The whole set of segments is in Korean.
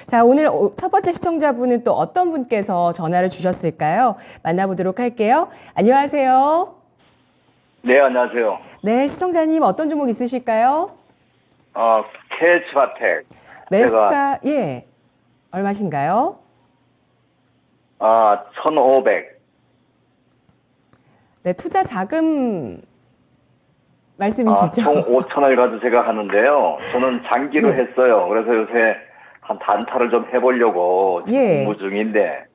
자, 오늘 첫 번째 시청자분은 또 어떤 분께서 전화를 주셨을까요? 만나보도록 할게요. 안녕하세요. 네, 안녕하세요. 네, 시청자님 어떤 종목 있으실까요? KH바텍. 매수가, 예, 얼마신가요? 1,500. 네, 투자 자금 말씀이시죠? 총 5,000을 가지고 제가 하는데요. 저는 장기로 예. 했어요. 그래서 요새 한 단타를 좀 해보려고 예. 공부 중인데.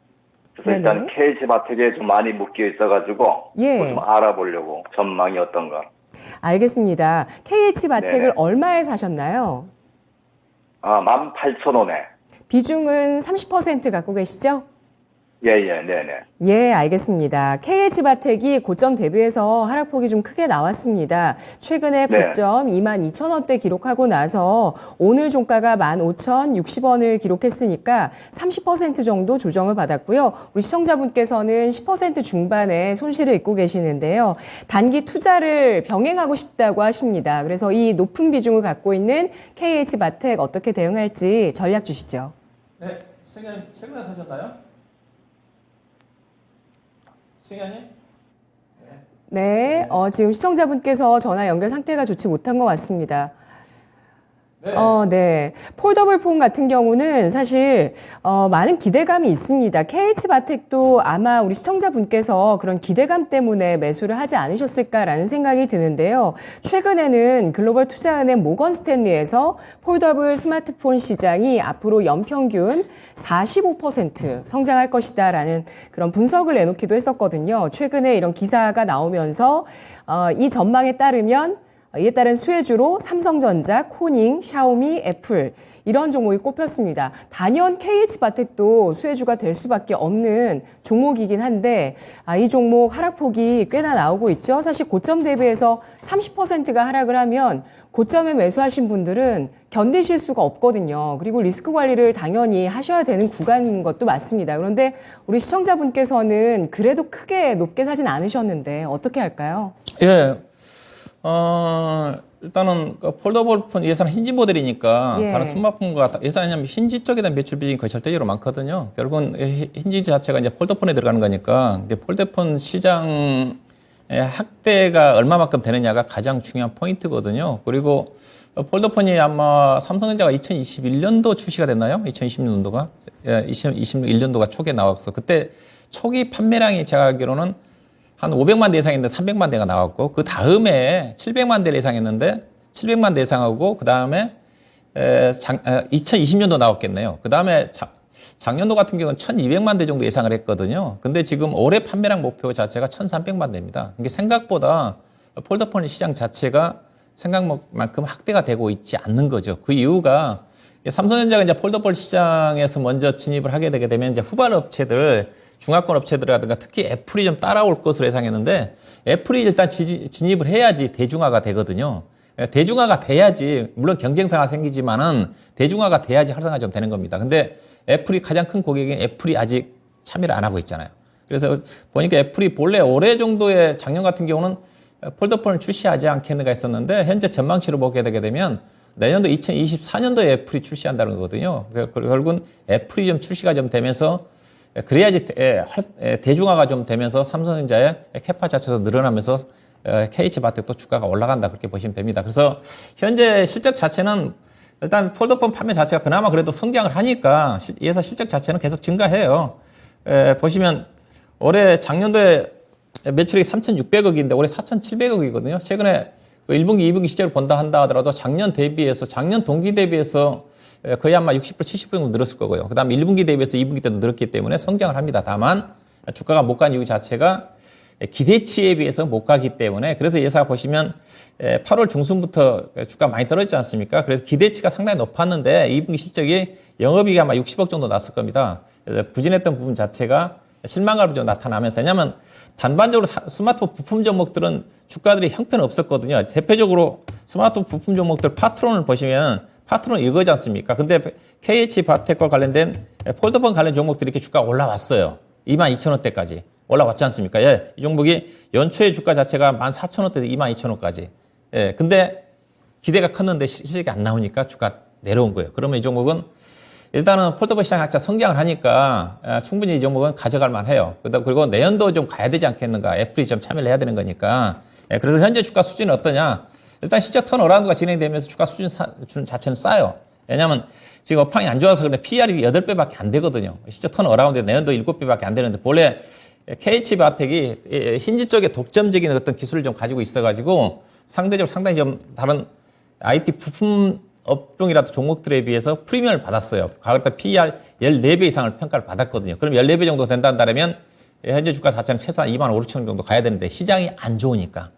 그래서 네네. 일단 KH바텍에 좀 많이 묶여 있어가지고. 예. 그거 좀 알아보려고. 전망이 어떤가. 알겠습니다. KH바텍을 네네. 얼마에 사셨나요? 18,000원에. 비중은 30% 갖고 계시죠? 네네. 예, 알겠습니다. KH바텍이 고점 대비해서 하락폭이 좀 크게 나왔습니다. 최근에 네. 고점 22,000원대 기록하고 나서 오늘 종가가 15,060원을 기록했으니까 30% 정도 조정을 받았고요. 우리 시청자분께서는 10% 중반의 손실을 입고 계시는데요. 단기 투자를 병행하고 싶다고 하십니다. 그래서 이 높은 비중을 갖고 있는 KH바텍 어떻게 대응할지 전략 주시죠. 네, 승현님 최근에 사셨나요? 승현님? 네, 지금 시청자분께서 전화 연결 상태가 좋지 못한 것 같습니다. 네. 네. 폴더블 폰 같은 경우는 사실, 많은 기대감이 있습니다. KH바텍도 아마 우리 시청자분께서 그런 기대감 때문에 매수를 하지 않으셨을까라는 생각이 드는데요. 최근에는 글로벌 투자은행 모건 스탠리에서 폴더블 스마트폰 시장이 앞으로 연평균 45% 성장할 것이다라는 그런 분석을 내놓기도 했었거든요. 최근에 이런 기사가 나오면서, 이 전망에 따르면 이에 따른 수혜주로 삼성전자, 코닝, 샤오미, 애플 이런 종목이 꼽혔습니다. 단연 KH바텍도 수혜주가 될 수밖에 없는 종목이긴 한데 이 종목 하락폭이 꽤나 나오고 있죠. 사실 고점 대비해서 30%가 하락을 하면 고점에 매수하신 분들은 견디실 수가 없거든요. 그리고 리스크 관리를 당연히 하셔야 되는 구간인 것도 맞습니다. 그런데 우리 시청자분께서는 그래도 크게 높게 사진 않으셨는데 어떻게 할까요? 예. 일단은 그 폴더블 폰 예산 힌지 모델이니까 예. 다른 스마트폰과 예산이냐면 힌지 쪽에 대한 매출 비중이 거의 절대적으로 많거든요. 결국은 힌지 자체가 이제 폴더폰에 들어가는 거니까 이제 폴더폰 시장의 확대가 얼마만큼 되느냐가 가장 중요한 포인트거든요. 그리고 폴더폰이 아마 삼성전자가 2021년도 출시가 됐나요? 2020년도가 2021년도가 초기에 나왔어. 그때 초기 판매량이 제가 알기로는 한 500만 대 이상했는데 300만 대가 나왔고 그 다음에 700만 대 이상했는데 700만 대 이상하고 그 다음에 2020년도 나왔겠네요. 그 다음에 작년도 같은 경우는 1200만 대 정도 예상을 했거든요. 근데 지금 올해 판매량 목표 자체가 1300만 대입니다. 이게 생각보다 폴더폰 시장 자체가 생각만큼 확대가 되고 있지 않는 거죠. 그 이유가 삼성전자가 이제 폴더폰 시장에서 먼저 진입을 하게 되게 되면 이제 후발 업체들 중화권 업체들이라든가 특히 애플이 좀 따라올 것으로 예상했는데 애플이 일단 진입을 해야지 대중화가 되거든요. 대중화가 돼야지 물론 경쟁사가 생기지만은 대중화가 돼야지 활성화가 좀 되는 겁니다. 근데 애플이 가장 큰 고객인 애플이 아직 참여를 안 하고 있잖아요. 그래서 보니까 애플이 본래 올해 정도에 작년 같은 경우는 폴더폰을 출시하지 않겠는가 했었는데 현재 전망치로 보게 되게 되면 내년도 2024년도에 애플이 출시한다는 거거든요. 결국은 애플이 좀 출시가 좀 되면서 그래야지 대중화가 좀 되면서 삼성전자의 캐파 자체도 늘어나면서 KH바텍도 주가가 올라간다 그렇게 보시면 됩니다. 그래서 현재 실적 자체는 일단 폴더폰 판매 자체가 그나마 그래도 성장을 하니까 예사 실적 자체는 계속 증가해요. 보시면 올해 작년도에 매출이 3,600억인데 올해 4,700억이거든요. 최근에 1분기, 2분기 시제로 본다 한다 하더라도 작년 동기 대비해서 거의 아마 60% 70% 정도 늘었을 거고요. 그 다음 1분기 대비해서 2분기 때도 늘었기 때문에 성장을 합니다. 다만 주가가 못 간 이유 자체가 기대치에 비해서 못 가기 때문에 그래서 예사 보시면 8월 중순부터 주가 많이 떨어지지 않습니까? 그래서 기대치가 상당히 높았는데 2분기 실적이 영업이익이 아마 60억 정도 났을 겁니다. 그래서 부진했던 부분 자체가 실망감이 좀 나타나면서 왜냐하면 단반적으로 스마트폰 부품 종목들은 주가들이 형편없었거든요. 대표적으로 스마트폰 부품 종목들 파트론을 보시면 파트론 이거지 않습니까? 근데 KH바텍과 관련된 폴더폰 관련 종목들이 이렇게 주가가 올라왔어요. 22,000원대까지 올라왔지 않습니까? 예, 이 종목이 연초의 주가 자체가 14,000원대에서 22,000원까지. 예, 근데 기대가 컸는데 실적이 안 나오니까 주가 내려온 거예요. 그러면 이 종목은 일단은 폴더블 시장 약자 성장을 하니까 충분히 이 종목은 가져갈 만해요. 그리고 내년도 좀 가야 되지 않겠는가. 애플이 좀 참여를 해야 되는 거니까. 그래서 현재 주가 수준은 어떠냐. 일단 시적 턴어라운드가 진행되면서 주가 수준 자체는 싸요. 왜냐하면 지금 업황이 안 좋아서 그런데 PR이 8배밖에 안 되거든요. 시적 턴어라운드에 내년도 7배밖에 안 되는데 본래 KH바텍이 힌지 쪽에 독점적인 어떤 기술을 좀 가지고 있어가지고 상대적으로 상당히 좀 다른 IT 부품 업종이라도 종목들에 비해서 프리미엄을 받았어요. 과거 때 PER 14배 이상을 평가를 받았거든요. 그럼 14배 정도 된다면 현재 주가 자체는 최소한 2만 5천 원 정도 가야 되는데 시장이 안 좋으니까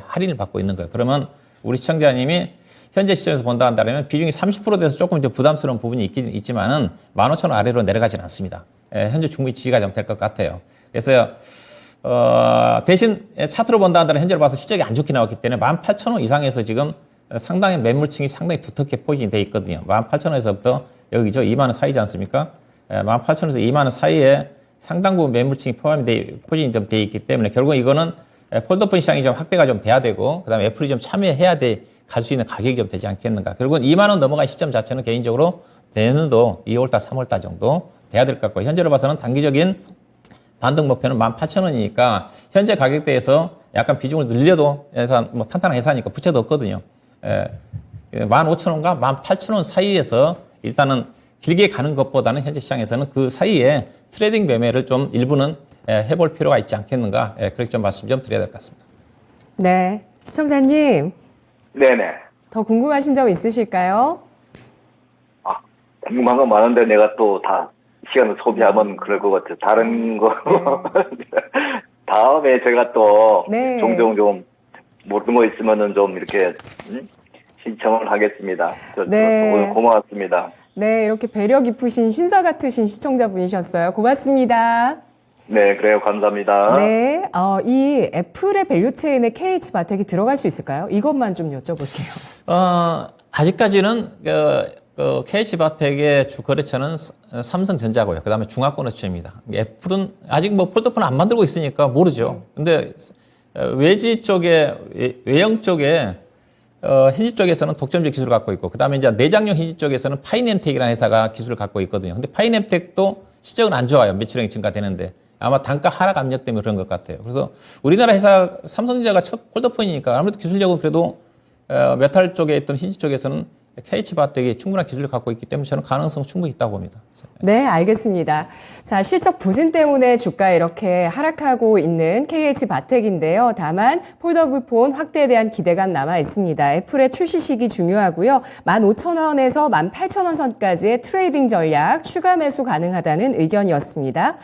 할인을 받고 있는 거예요. 그러면 우리 시청자님이 현재 시점에서 본다 한다면 비중이 30% 돼서 조금 이제 부담스러운 부분이 있긴 있지만은 15,000원 아래로 내려가지는 않습니다. 현재 충분히 지지가 좀 될 것 같아요. 그래서 대신 차트로 본다 한다면 현재로 봐서 시적이 안 좋게 나왔기 때문에 18,000원 이상에서 지금 상당히 매물층이 상당히 두텁게 포진이 돼 있거든요. 18,000원에서부터 여기죠. 2만 원 사이지 않습니까? 18,000원에서 2만 원 사이에 상당 부분 매물층이 포진이 좀 돼 있기 때문에 결국 이거는 폴더폰 시장이 좀 확대가 좀 돼야 되고 그다음에 애플이 좀 참여해야 갈 수 있는 가격이 좀 되지 않겠는가. 결국은 2만 원 넘어간 시점 자체는 개인적으로 내년도 2월달, 3월달 정도 돼야 될 것 같고 현재로 봐서는 단기적인 반등 목표는 18,000원이니까 현재 가격대에서 약간 비중을 늘려도 뭐 탄탄한 회사니까 부채도 없거든요. 15,000원과 18,000원 사이에서 일단은 길게 가는 것보다는 현재 시장에서는 그 사이에 트레이딩 매매를 좀 일부는 해볼 필요가 있지 않겠는가. 그렇게 좀 말씀 좀 드려야 될 것 같습니다. 네. 시청자님, 네네. 더 궁금하신 점 있으실까요? 궁금한 거 많은데 내가 또 다 시간을 소비하면 그럴 것 같아요. 다른 거. 다음에 제가 또 네. 종종 좀 모르는 거 있으면은 좀 이렇게 신청을 하겠습니다. 네. 오늘 고맙습니다. 네, 이렇게 배려 깊으신 신사 같으신 시청자분이셨어요. 고맙습니다. 네, 그래요. 감사합니다. 네, 이 애플의 밸류체인에 KH바텍이 들어갈 수 있을까요? 이것만 좀 여쭤볼게요. 아직까지는 KH바텍의 주 거래처는 삼성전자고요. 그 다음에 중화권업체입니다. 애플은 아직 뭐 폴더폰 안 만들고 있으니까 모르죠. 근데 외지 쪽에, 외형 쪽에 힌지 쪽에서는 독점적 기술을 갖고 있고, 그 다음에 이제 내장용 힌지 쪽에서는 파이넴텍이라는 회사가 기술을 갖고 있거든요. 근데 파이넴텍도 실적은 안 좋아요. 매출액이 증가되는데. 아마 단가 하락 압력 때문에 그런 것 같아요. 그래서 우리나라 회사 삼성전자가 첫 폴더폰이니까 아무래도 기술력은 그래도 메탈 쪽에 있던 힌지 쪽에서는 KH바텍이 충분한 기술을 갖고 있기 때문에 저는 가능성 충분히 있다고 봅니다. 네, 알겠습니다. 자, 실적 부진 때문에 주가 이렇게 하락하고 있는 KH바텍인데요. 다만 폴더블폰 확대에 대한 기대감 남아 있습니다. 애플의 출시 시기 중요하고요. 15,000원에서 18,000원 선까지의 트레이딩 전략 추가 매수 가능하다는 의견이었습니다.